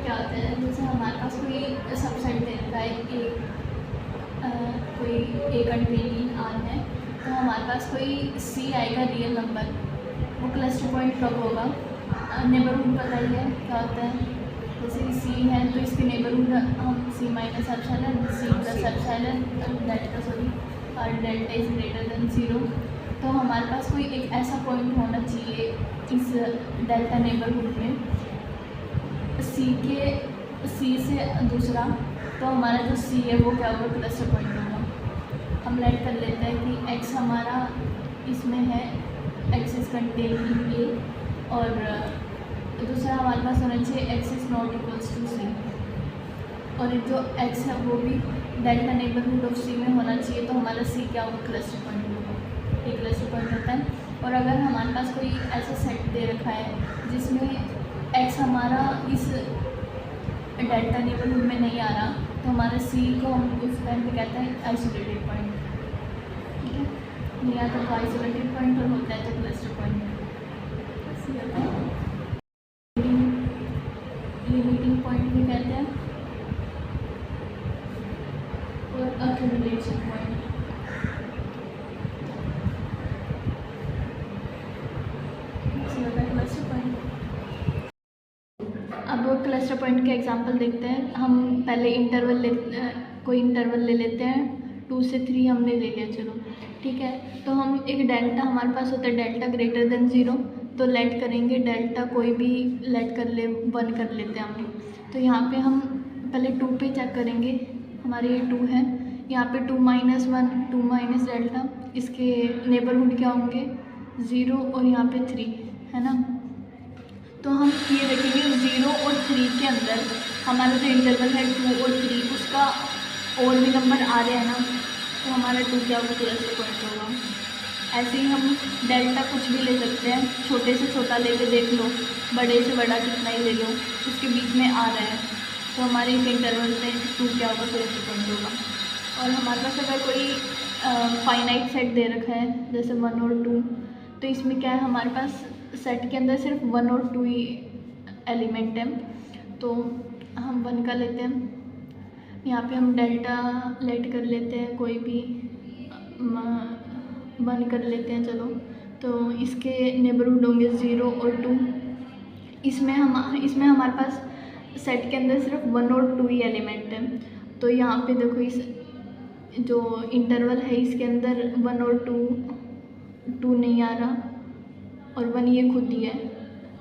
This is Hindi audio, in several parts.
क्या होता है, जैसे हमारे पास कोई सबसेट दे रखा है, कोई ए कंटेनिंग आर है, तो हमारे पास कोई सी आएगा रियल नंबर, वो क्लस्टर पॉइंट कब होगा? नेबरहुड पता ही है क्या होता है। जैसे सी है तो इसके नेबरहुड हम C minus epsilon, C plus epsilon delta, sorry, और डेल्टा इज ग्रेटर देन 0। तो हमारे पास कोई एक ऐसा पॉइंट होना चाहिए इस डेल्टा नेबरहुड में, सी से दूसरा, तो हमारा जो सी है वो क्या होगा? क्लस्टर पॉइंट होगा। हम लेट कर लेते हैं कि एक्स हमारा इसमें है, एक्स इज कंटेनिंग ए, और दूसरा हमारे पास होना चाहिए X is not equals to C, और जो एक्स है वो भी डेल्टा नेबरहुड ऑफ सी में होना चाहिए, तो हमारा सी क्या होगा? क्लस्टर पॉइंट होगा। एक क्लस्टर पॉइंट होता है। और अगर हमारे पास कोई ऐसा सेट दे रखा है जिसमें एक्स हमारा इस डेल्टा नेबरहुड में नहीं आ रहा, तो हमारे सी को हम उस टाइम पे कहते हैं आइसोलेटेड पॉइंट। ठीक है, नहीं आता तो आइसोलेटेड पॉइंट, और होता है तो क्लस्टर पॉइंट। लिमिटिंग पॉइंट भी कहते हैं, और अक्यूमुलेशन पॉइंट। Cluster point. अब क्लस्टर पॉइंट के एग्जांपल देखते हैं। हम पहले कोई इंटरवल ले लेते हैं, 2 से 3 हमने ले लिया, चलो ठीक है। तो हम एक डेल्टा हमारे पास होता है, डेल्टा ग्रेटर देन 0, तो लेट करेंगे डेल्टा कोई भी लेट कर ले, 1 कर लेते हैं हम। तो यहाँ पे हम पहले 2 पे चेक करेंगे, हमारे ये 2 है, यहाँ पे 2 माइनस 1, 2 माइनस डेल्टा, इसके नेबरहुड क्या होंगे? 0 और यहाँ पे 3 है ना। तो हम ये देखेंगे 0 और 3 के अंदर हमारा जो इंटरवल है 2 और 3, उसका और भी नंबर आ रहे हैं ना, तो हमारा 2 क्या होगा? क्लस्टर पॉइंट होगा। ऐसे ही हम डेल्टा कुछ भी ले सकते हैं, छोटे से छोटा लेके देख लो, बड़े से बड़ा कितना ही ले लो, उसके बीच में आ रहा है, तो हमारे इस इंटरवल में 2 क्या होगा? क्लस्टर पॉइंट होगा। और हमारे पास अगर कोई फाइनाइट सेट दे रखा है, जैसे 1 और 2, तो इसमें क्या है, हमारे पास सेट के अंदर सिर्फ 1 और 2 ही एलिमेंट हैं, तो हम 1 का लेते हैं। यहाँ पे हम डेल्टा लेट कर लेते हैं, कोई भी 1 कर लेते हैं, चलो। तो इसके नेबरहुड होंगे 0 और 2। इसमें हमारे पास सेट के अंदर सिर्फ 1 और 2 ही एलिमेंट हैं, तो यहाँ पे देखो इस जो इंटरवल है इसके अंदर 1 और 2 नहीं आ रहा, और 1 ये खुद ही है,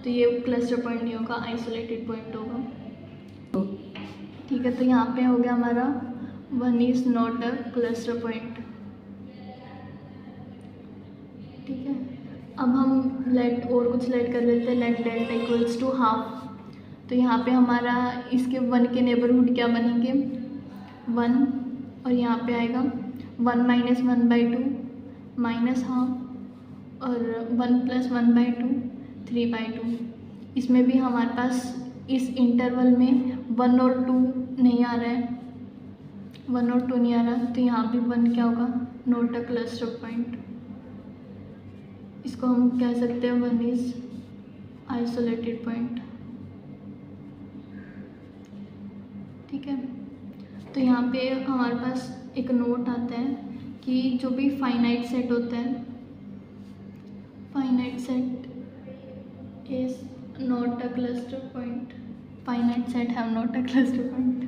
तो ये क्लस्टर पॉइंट नहीं होगा, आइसोलेटेड पॉइंट होगा। ठीक है, तो यहाँ पे हो गया हमारा 1 is not a cluster point. ठीक है, अब हम और कुछ लेट कर लेते हैं, let delta equals to half. तो यहाँ पे हमारा इसके 1 के नेबरहुड क्या बनेंगे? 1, और यहाँ पे आएगा 1 माइनस 1/2 माइनस हाफ, और 1 प्लस 1/2 3/2। इसमें भी हमारे पास इस इंटरवल में 1 और 2 नहीं आ रहा है, 1 और 2 नहीं आ रहा, तो यहाँ भी 1 क्या होगा? Not a cluster point. इसको हम कह सकते हैं 1 इज आइसोलेटेड पॉइंट। ठीक है, तो यहाँ पे हमारे पास एक नोट आता है कि जो भी फाइनाइट सेट होता है, finite set is not a cluster point, finite set have not a cluster point.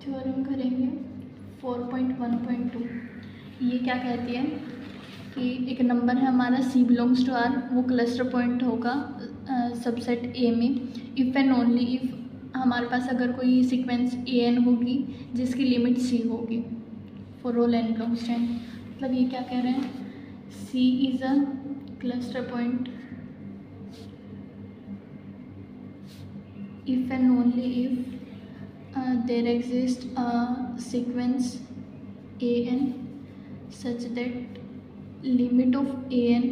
Theorem करेंगे 4.1.2। ये क्या कहती है कि एक नंबर है हमारा C बिलोंग्स टू R, वो क्लस्टर पॉइंट होगा सबसेट A में इफ़ एंड ओनली इफ़ हमारे पास अगर कोई सीक्वेंस AN होगी जिसकी लिमिट C होगी for all n belongs to n। मतलब ये क्या कह रहे हैं, C is a cluster point if and only if there exists a sequence an such that limit of an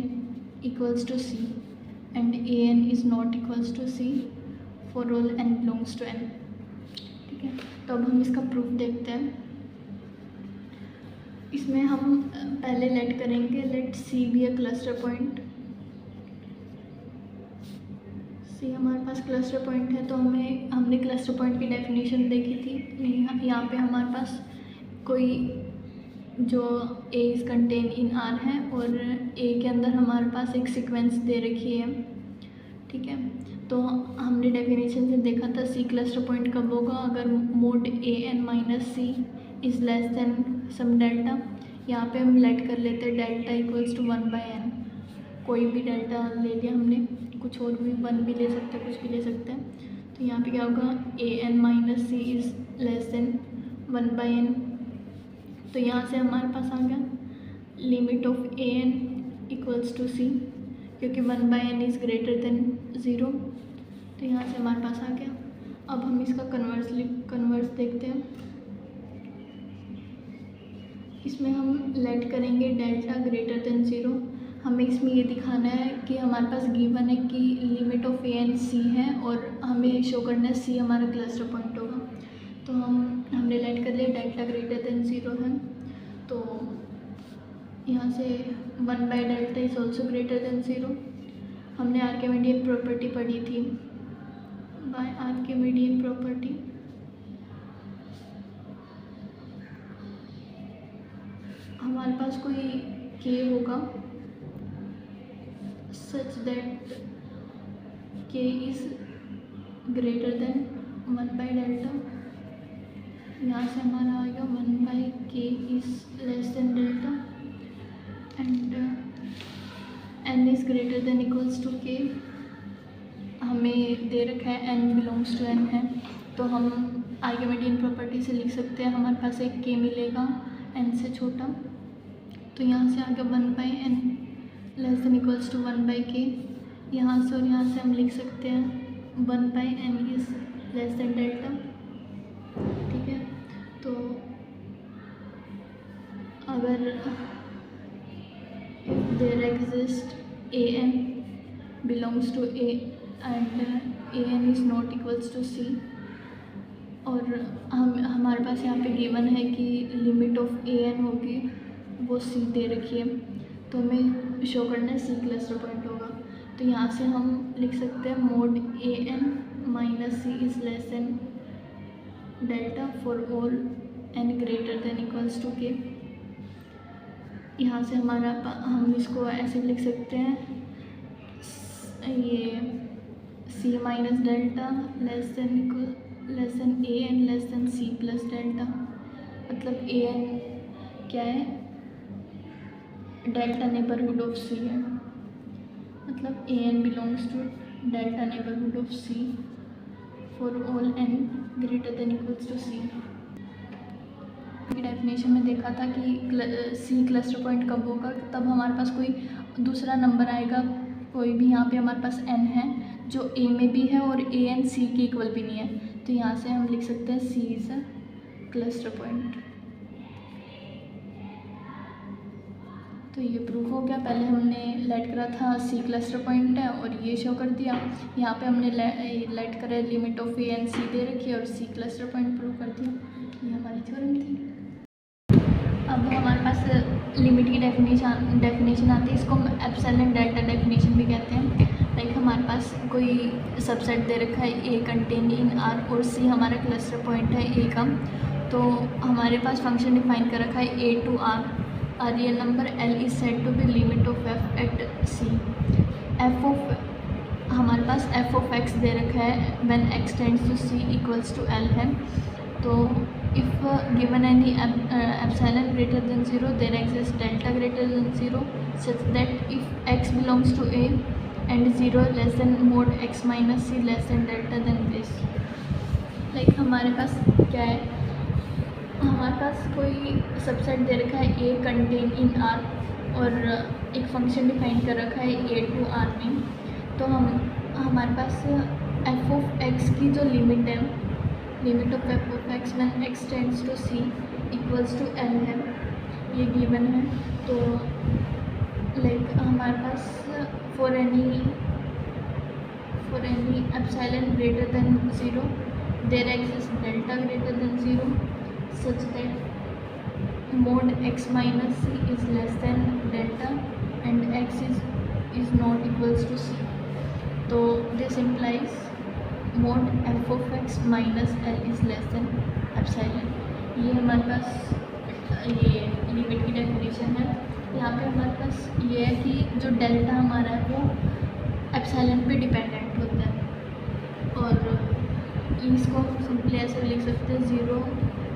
equals to c and an is not equals to c for all n belongs to n। ठीक है, तो अब हम इसका प्रूफ देखते हैं। इसमें हम पहले लेट करेंगे let C be a cluster point. C हमारे पास क्लस्टर पॉइंट है, तो हमने क्लस्टर पॉइंट की डेफिनेशन देखी थी। यहाँ पे हमारे पास कोई जो A is contain in are है और ए के अंदर हमारे पास एक सीक्वेंस दे रखी है, ठीक है। तो हमने डेफिनेशन से देखा था सी क्लस्टर पॉइंट कब होगा, अगर mod A N minus C is less than some delta. यहाँ पे हम लेट कर लेते हैं डेल्टा इक्वल्स टू 1/n, कोई भी डेल्टा ले लिया हमने, कुछ और भी 1 भी ले सकते हैं, कुछ भी ले सकते हैं। तो यहाँ पे क्या होगा, A N minus C is less than 1/n। तो यहाँ से हमारे पास आ गया limit of A N equals to C, क्योंकि 1/n इज़ ग्रेटर देन 0। तो यहाँ से हमारे पास आ गया। अब हम इसका कन्वर्स देखते हैं। इसमें हम लेट करेंगे डेल्टा ग्रेटर देन 0। हमें इसमें ये दिखाना है कि हमारे पास गिवन है कि limit of A N C है और हमें शो करना है सी हमारा क्लस्टर पॉइंट होगा। तो हमने लेट कर लिया डेल्टा ग्रेटर देन 0 है, तो यहाँ से 1/डेल्टा इज़ ऑल्सो ग्रेटर देन 0। हमने आर्किमिडीयन प्रॉपर्टी पढ़ी थी, बाय आर्किमिडीयन प्रॉपर्टी हमारे पास कोई k होगा such that k is greater than 1/डेल्टा। यहाँ से हमारा आ गया 1/k is less than delta and n is greater than equals to k। हमें दे रखा है n बिलोंग्स टू n है, तो हम आर्किमिडीयन प्रॉपर्टी से लिख सकते हैं हमारे पास एक k मिलेगा n से छोटा। तो यहाँ से आ गया 1/n less than equals to 1/k। यहाँ से और यहाँ से हम लिख सकते हैं 1/n is less than delta, ठीक है। तो अगर if there exist an belongs to a and an is not equals to c, और हमारे पास यहाँ पे गिवन है कि लिमिट ऑफ ए एन होगी, वो सी दे रखी है, तो हमें शो करना है सी क्लस्टर पॉइंट होगा। तो यहाँ से हम लिख सकते हैं mod A N minus C is less than delta for all N greater than equals to K. यहाँ से हम इसको ऐसे लिख सकते हैं, ये C minus delta less than A N less than C plus delta. मतलब ए एन क्या है, डेल्टा नेबरहुड ऑफ सी है, मतलब A N belongs to delta neighbourhood of C for all N greater than equals to C. की डेफिनेशन में देखा था कि सी क्लस्टर पॉइंट कब होगा, तब हमारे पास कोई दूसरा नंबर आएगा, कोई भी। यहाँ पे हमारे पास n है जो a में भी है और a n c के इक्वल भी नहीं है, तो यहाँ से हम लिख सकते हैं c is a cluster point. तो ये प्रूफ हो गया। पहले हमने लेट करा था सी क्लस्टर पॉइंट है और ये शो कर दिया। यहाँ पे हमने लेट करा limit of A N C दे रखी है और सी क्लस्टर पॉइंट प्रूव कर दिया। ये हमारी थ्योरम थी। अब हमारे पास लिमिट की डेफिनेशन आती है, इसको हम एप्सिलॉन डेल्टा डेफिनेशन भी कहते हैं। लाइक हमारे पास कोई सबसेट दे रखा है ए कंटेन इन आर और सी हमारा क्लस्टर पॉइंट है ए का, तो हमारे पास फंक्शन डिफाइन कर रखा है A to R real number L is said to be limit of F at C. F of हमारे पास एफ ऑफ एक्स दे रखा है when X tends to C equals to L है। तो if given any epsilon greater than 0 there exists delta greater than 0 such that if x belongs to a and 0 less than mod x minus c less than delta then this। Like हमारे पास क्या है, हमारे पास कोई सबसेट दे रखा है a कंटेन इन r और एक फंक्शन डिफाइन कर रखा है a टू r में। तो हमारे पास f ऑफ x की जो लिमिट है, limit of F of X when X tends to C equals to L है, ये गिवन है। तो लाइक हमारे पास for any epsilon greater than 0 there exist delta greater than 0 such that mod x minus c is less than delta and x is not equals to c. तो this implies mod f of x minus l is less than epsilon. ये हमारे पास ये लिमिट की डेफिनेशन है। यहाँ पे हमारे पास ये है कि जो डेल्टा हमारा है वो एप्सिलॉन पे डिपेंडेंट होता है, और इसको सिंपली ऐसे लिख सकते हैं 0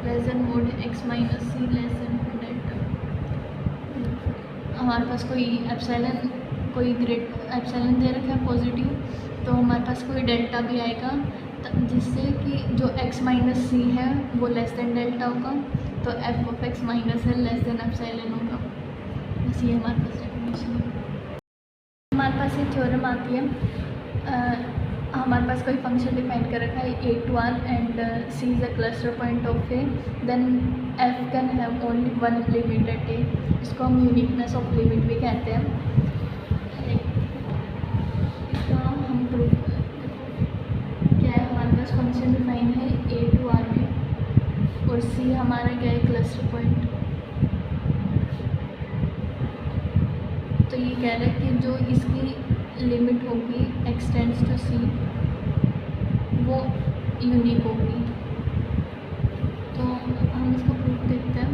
less than mod x minus C less than delta. हमारे पास कोई ग्रेट एप्सिलॉन दे रखा है पॉजिटिव, तो हमारे पास कोई डेल्टा भी आएगा जिससे कि जो x माइनस सी है वो लेस देन डेल्टा होगा, तो f of x minus L less than epsilon होगा। बस ये हमारे पास डेफिनेशन है। हमारे पास ये थ्योरम आती है, हमारे पास कोई फंक्शन डिफाइन कर रखा है a to r and c is a cluster point of a, then f can have only one limit at a। इसको हम यूनिकनेस ऑफ लिमिट भी कहते हैं। इसका हम प्रूफ क्या है, हमारे पास फंक्शन डिफाइन है a to r में, और c हमारा क्या है क्लस्टर पॉइंट। तो ये कह रहा है कि जो इसकी लिमिट होगी x टेंड्स टू c वो यूनिक होगी। तो हम इसको प्रूफ देखते हैं।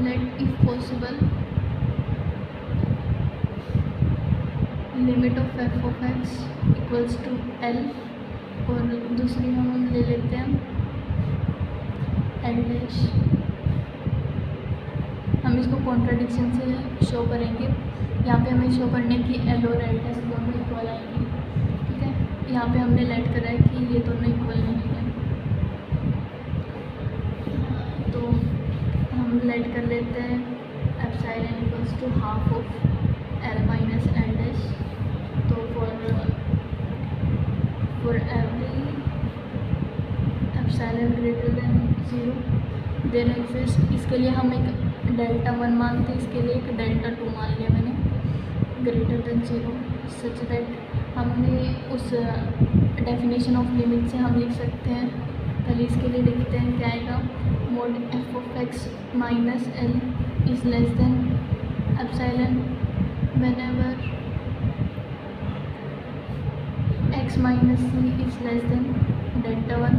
Let if possible limit of f of x equals to l, और दूसरी हम ले लेते हैं l डैश। हम इसको कॉन्ट्राडिक्शन से शो करेंगे। यहाँ पे हमें शो करने की एल और एल डैश दोनों इक्वल आएंगी, ठीक है। यहाँ पे हमने लेट करा है कि ये दोनों इक्वल नहीं है, तो हम लेट कर लेते हैं epsilon equals to half of L minus L dash. तो for every epsilon greater than 0 then exist, इसके लिए हम एक डेल्टा 1 मानते हैं, इसके लिए एक डेल्टा 2 मान लिया मैंने, ग्रेटर देन 0, सच दैट हमने उस डेफिनेशन ऑफ लिमिट से हम लिख सकते हैं। पहले इसके लिए लिखते हैं क्या आएगा, mod f of x minus L is less than epsilon whenever x minus C is less than delta 1,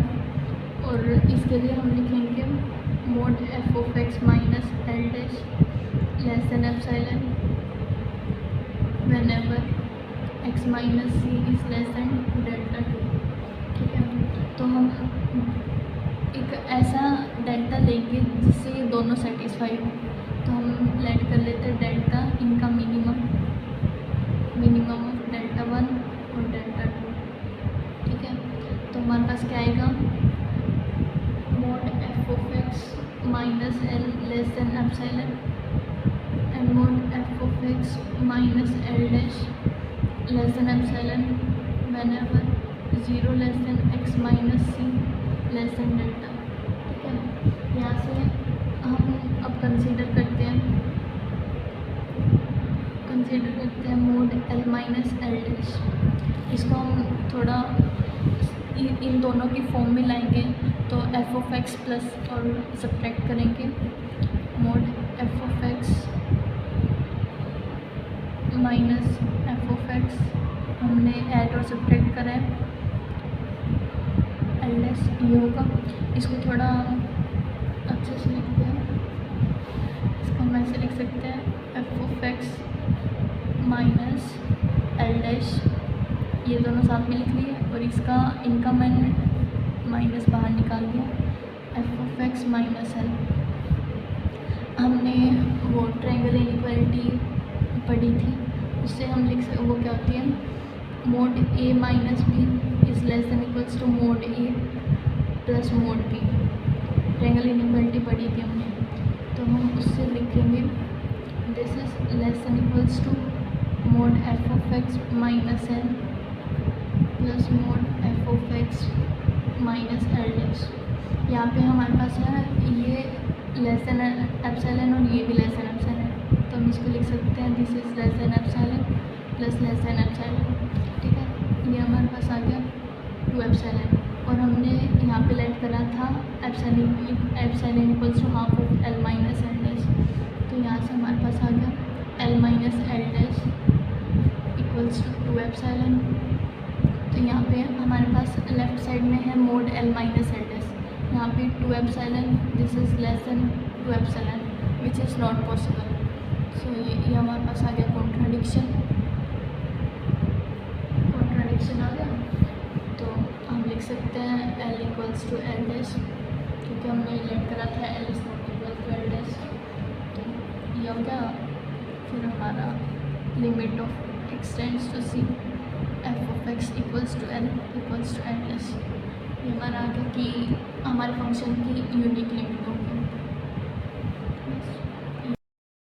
और इसके लिए हम लिखेंगे mod f of x minus L dash less than epsilon whenever x minus C is less than delta 2, ठीक है। तो हम एक ऐसा डेल्टा लेंगे जिससे ये दोनों सेटिस्फाई हो। तो हम लेट कर लेते हैं डेल्टा इनका मिनिमम ऑफ डेल्टा 1 और डेल्टा 2, ठीक है। तो हमारे पास क्या आएगा, mod f of x minus L less than epsilon and mod f of x minus l dash less than epsilon whenever 0 less than x minus c less than delta, ठीक है। यहाँ से हम अब कंसीडर करते हैं mode l minus L dash. इसको हम थोड़ा इन दोनों की फॉर्म में लाएंगे, तो f ऑफ x प्लस और सब्ट्रैक्ट करेंगे, mode f of x minus f of x, हमने ऐड और सब्ट्रैक्ट करा है, एल डैश ये होगा। इसको थोड़ा अच्छे से लिखते हैं, इसको हम ऐसे लिख सकते हैं f of x minus L dash, ये दोनों साथ में लिख लिए, और इसका इनका मैंने माइनस बाहर निकाल दिया, f of x minus L. हमने वो ट्रायंगल इनइक्वालिटी पढ़ी थी, उससे हम वो क्या होती है, mod a minus B is less than equals to mod a plus mod b। Triangle inequality पढ़ी थी हमने, तो हम उससे लिखेंगे this is less than equals to mod f of x minus L plus mod f of x minus L dash. यहाँ पे हमारे पास है ये लेस देन एप्सिलॉन और ये भी लेस देन एप्सिलॉन है, तो हम इसको लिख सकते हैं this is less than epsilon plus less than epsilon, ठीक है। ये हमारे पास आ गया 2 एप्सिलॉन। और हमने यहाँ पे लेट करा था epsilon equals to half of L minus L dash. तो यहाँ से हमारे पास आ गया L minus L dash equals to 2 epsilon. तो यहाँ पे हमारे पास लेफ्ट साइड में है mod L minus L dash, यहाँ पे 2 epsilon, this is less than 2 epsilon which is not possible. So ये हमारे पास आ गया कॉन्ट्राडिक्शन आ गया। तो हम लिख सकते हैं L equals to L dash, क्योंकि हमने लेट करा था L is not equal to L dash. तो ये हो गया। फिर हमारा limit of X tends to C F of X equals to L dash. ये हमारा आ गया कि हमारे फंक्शन की यूनिक लिमिट होगी।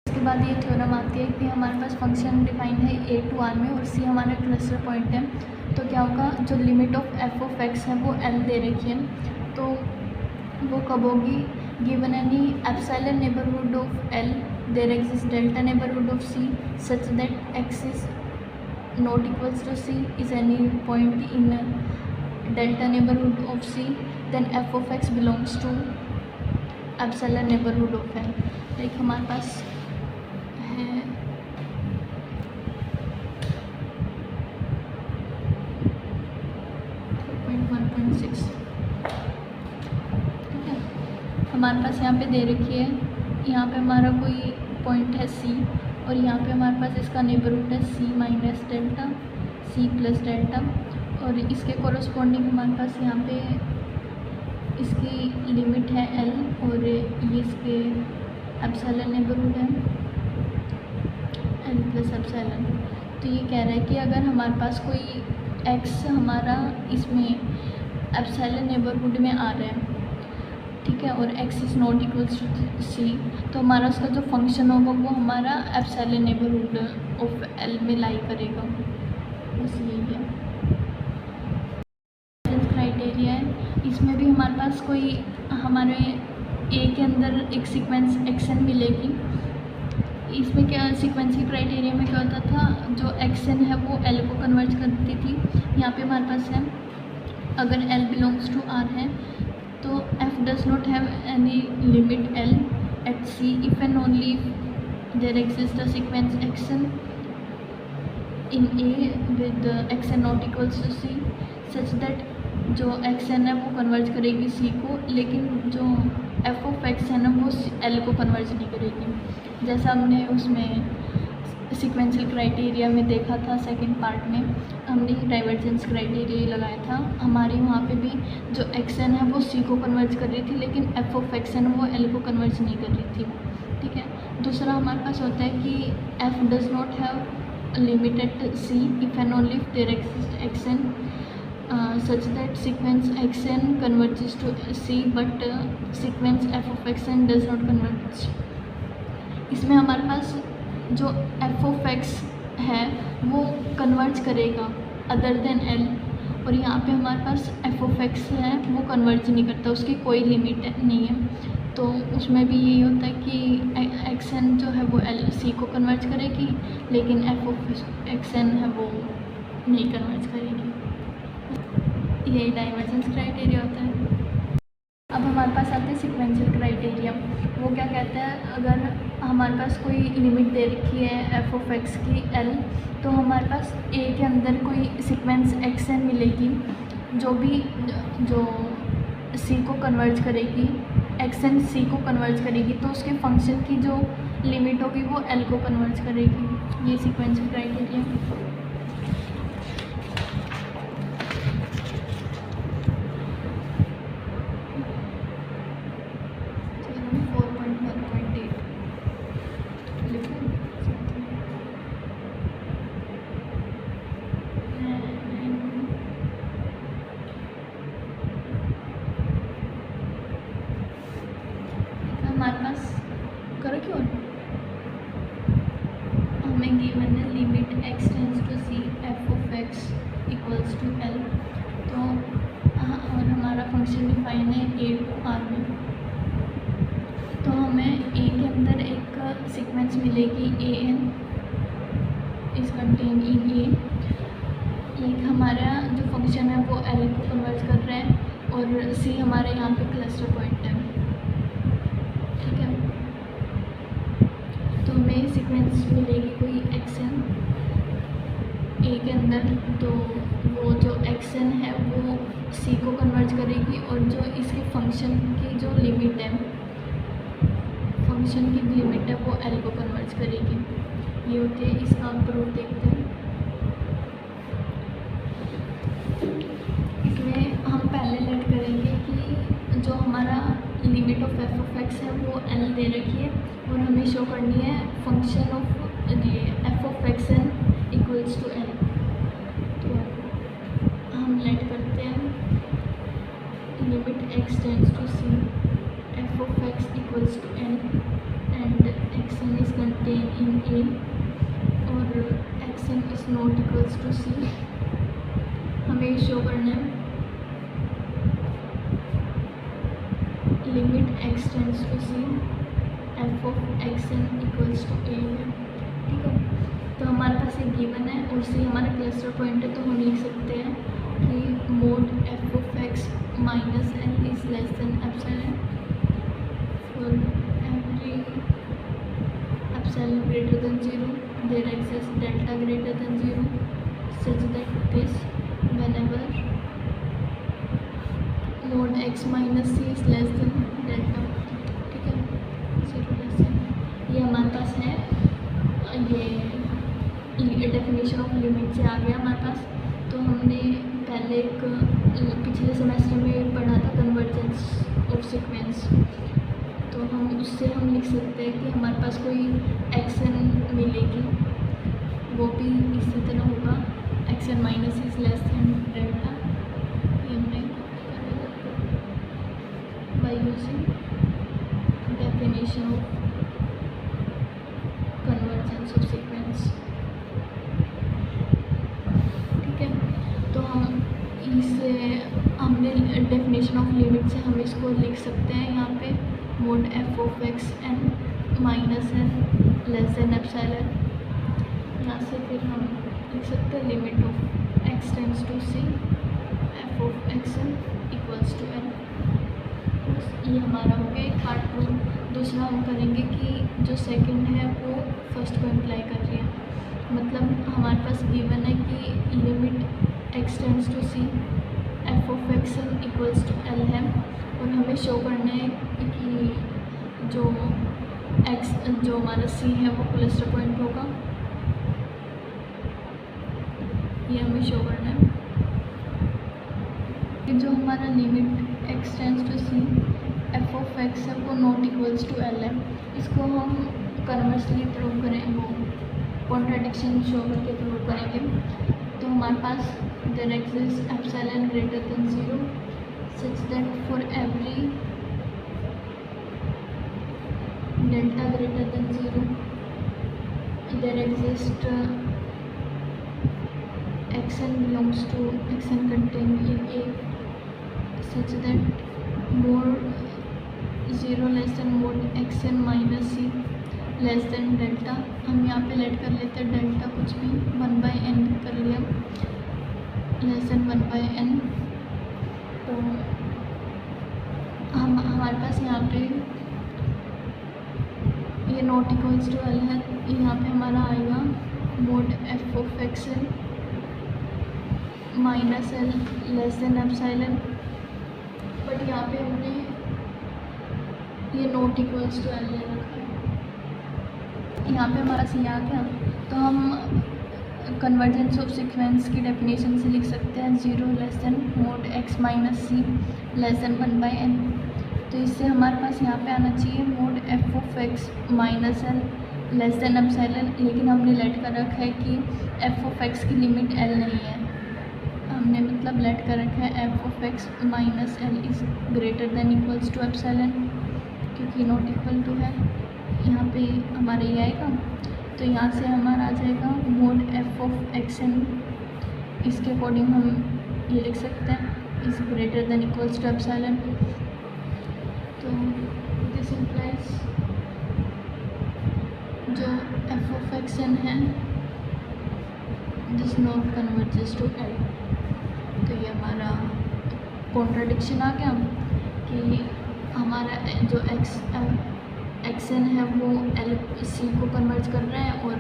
इसके बाद ये थ्योरम आती है कि हमारे पास फंक्शन डिफाइन है ए टू आर में और सी हमारा क्लस्टर पॉइंट है। तो क्या होगा, जो limit of F of X है वो एल दे रखी है, तो वो कब होगी, given any epsilon neighbourhood of L there exist delta neighbourhood of C such that X is not equals to C is any point in delta neighbourhood of C, then F of X belongs to epsilon neighbourhood of L. Like हमारे पास है हमारे पास यहाँ पे दे रखी है, यहाँ पे हमारा कोई पॉइंट है C और यहाँ पे हमारे पास इसका नेबरहुड है C minus delta, C plus delta, और इसके कोरस्पॉन्डिंग हमारे पास यहाँ पे इसकी लिमिट है L और ये इसके एप्सिलॉन नेबरहुड है L प्लस एप्सिलॉन। तो ये कह रहा है कि अगर हमारे पास कोई X हमारा इसमें एप्सिलॉन नेबरहुड में आ रहा है, ठीक है, और x is not equals to C, तो हमारा उसका जो फंक्शन होगा वो हमारा एप्सिलॉन नेबरहुड ऑफ एल में लाई करेगा। बस यही है क्राइटेरिया है। इसमें भी हमारे पास कोई हमारे ए के अंदर एक सीक्वेंस एक्सन मिलेगी। इसमें क्या सीक्वेंस के क्राइटेरिया में क्या होता था, जो एक्सन है वो एल को कन्वर्ट करती थी। यहाँ पे हमारे पास है अगर एल बिलोंग्स टू आर है तो f does not have any limit L at C if and only if there exists a sequence xn in A with xn not equals to C such that जो xn है वो कन्वर्ज करेगी C को, लेकिन जो f of xn है वो L को कन्वर्ज नहीं करेगी। जैसा हमने उसमें सीक्वेंशियल क्राइटेरिया में देखा था, सेकंड पार्ट में हमने डाइवर्जेंस क्राइटेरिया लगाया था। हमारे वहाँ पे भी जो एक्सन है वो सी को कन्वर्ज कर रही थी, लेकिन एफ ऑफ एक्सन वो एल को कन्वर्ज नहीं कर रही थी, ठीक है। दूसरा हमारे पास होता है कि F does not have limit at C if and only if there exist X N such that sequence X N converges to C but sequence F of X N does not converge. इसमें हमारे पास जो एफ ऑफ एक्स है वो कन्वर्ज करेगा अदर देन एल, और यहाँ पे हमारे पास एफ ऑफ एक्स है वो कन्वर्ज नहीं करता, उसकी कोई लिमिट नहीं है। तो उसमें भी यही होता है कि एक्स एन जो है वो एल सी को कन्वर्ज करेगी, लेकिन एफ ऑफ एक्स एन है वो नहीं कन्वर्ज करेगी। यही डाइवर्जेंस क्राइटेरिया होता है। अब हमारे पास आते हैं सीक्वेंशियल क्राइटेरिया। वो क्या कहता है, अगर हमारे पास कोई लिमिट दे रखी है एफ ऑफ एक्स की एल, तो हमारे पास ए के अंदर कोई सीक्वेंस एक्स एन मिलेगी जो सी को कन्वर्ज करेगी, एक्स एन सी को कन्वर्ज करेगी, तो उसके फंक्शन की जो लिमिट होगी वो एल को कन्वर्ज करेगी। ये सीक्वेंशियल क्राइटेरिया। हमारे पास करो क्यों, हमें गिवन है limit X tends to C F of X equals to L, तो और हमारा फंक्शन डिफाइन है ए टू आर में। तो हमें ए के अंदर एक सीक्वेंस मिलेगी A N is contain in ए। एक हमारा जो फंक्शन है वो एल को कन्वर्ट कर रहा है, और सी हमारे यहाँ पे क्लस्टर पॉइंट है, ठीक है। तो हमें सीक्वेंस मिलेगी कोई एक्शन ए के अंदर, तो वो जो एक्शन है वो सी को कन्वर्ज करेगी और जो इसके फंक्शन की जो लिमिट है, फंक्शन की लिमिट है वो एल को कन्वर्ज करेगी। ये होती है, इसका प्रूफ देखते हैं। इसमें हम पहले लेट करेंगे कि जो हमारा limit of F of X है वो एल दे रखी है और हमें शो करनी है फंक्शन ऑफ ये F of X N equals to L. तो हम लेट करते हैं limit X tends to C F of X equals to L and X N is contain in A और X N is not equals to C. हमें शो करना है limit X tends to C F of X N equals to A है, ठीक है। तो हमारे पास एक गिवन है और सी हमारा क्लस्टर पॉइंट है, तो हम लिख सकते हैं कि mod F of X minus L is less than epsilon for every epsilon greater than 0 there exist delta greater than 0 such that this whenever mod x minus c is less than delta, ठीक है, 0 लेस देन। ये हमारे पास है, ये डेफिनेशन ऑफ लिमिट से आ गया हमारे पास। तो हमने पहले पिछले सेमेस्टर में पढ़ा था कन्वर्जेंस ऑफ सीक्वेंस, तो हम उससे हम लिख सकते हैं कि हमारे पास कोई एक्शन मिलेगी, वो भी इसी तरह होगा action minus is less than delta. ये हमने by using definition of convergence of sequence, ठीक है। तो हम इससे हमने डेफिनेशन ऑफ लिमिट से हम इसको लिख सकते हैं यहाँ पे mod F of X N minus N less than epsilon. यहाँ से फिर हम लिख सकते हैं limit of X tends to C F of X N equals to N. ये हमारा हो गया एक पार्ट प्रूफ। दूसरा हम करेंगे कि जो सेकंड है वो फर्स्ट को इम्प्लाई कर रही है, मतलब हमारे पास गिवन है कि limit X tends to C F of X N equals to L है और हमें शो करना है कि जो हमारा सी है वो क्लस्टर पॉइंट होगा, ये हमें शो करना है। जो हमारा limit X tends to C F of X है वो नॉट इक्वल्स टू एल है, इसको हम कन्वर्सली प्रूव करें, वो कॉन्ट्राडिक्शन शो करके प्रूव करेंगे। तो हमारे पास there exist epsilon greater than 0 such that for every delta greater than 0 there exist action belongs to action contained in A such that mod 0 less than mod action minus C less than delta. हम यहाँ पे लेट कर लेते हैं डेल्टा कुछ भी 1/n कर लिया लेस देन 1/n। तो हमारे पास यहाँ पे ये नॉट इक्वल्स टू एल है, यहाँ पे हमारा आएगा mode F of action minus L less than epsilon, but यहाँ पे हमने ये नॉट इक्वल्स टू एल ले रखा है। यहाँ पे हमारा सी आ गया, तो हम कन्वर्जेंस ऑफ सीक्वेंस की डेफिनेशन से लिख सकते हैं 0 less than mod X minus C less than 1/n। तो इससे हमारे पास यहाँ पे आना चाहिए mod F of X minus L less than epsilon, लेकिन हमने लेट कर रखा है कि एफ ऑफ एक्स की लिमिट एल नहीं है, हमने मतलब लेट कर रखा है F of X minus L is greater than equals to epsilon, क्योंकि नॉट इक्वल टू है यहाँ पे हमारा ये आएगा। तो यहाँ से हमारा आ जाएगा mod F of X N, इसके अकॉर्डिंग हम ये लिख सकते हैं is greater than equals to epsilon. तो दिस इम्प्लाइज जो एफ ऑफ एक्स एन है this not converges to L. तो ये हमारा कॉन्ट्राडिक्शन आ गया कि हमारा जो एक्स एन है वो एल सी को कन्वर्ट कर रहा है और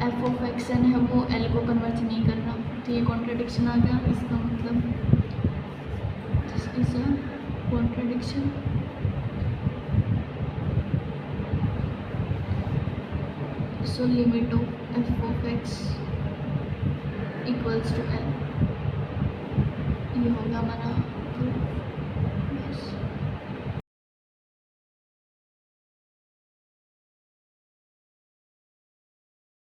एफ ऑफ एक्स एन है वो एल को कन्वर्ट नहीं कर रहा। तो ये कॉन्ट्राडिक्शन आ गया। इसका मतलब this is a contradiction. So limit of F of X equals to L, ये होगा हमारा।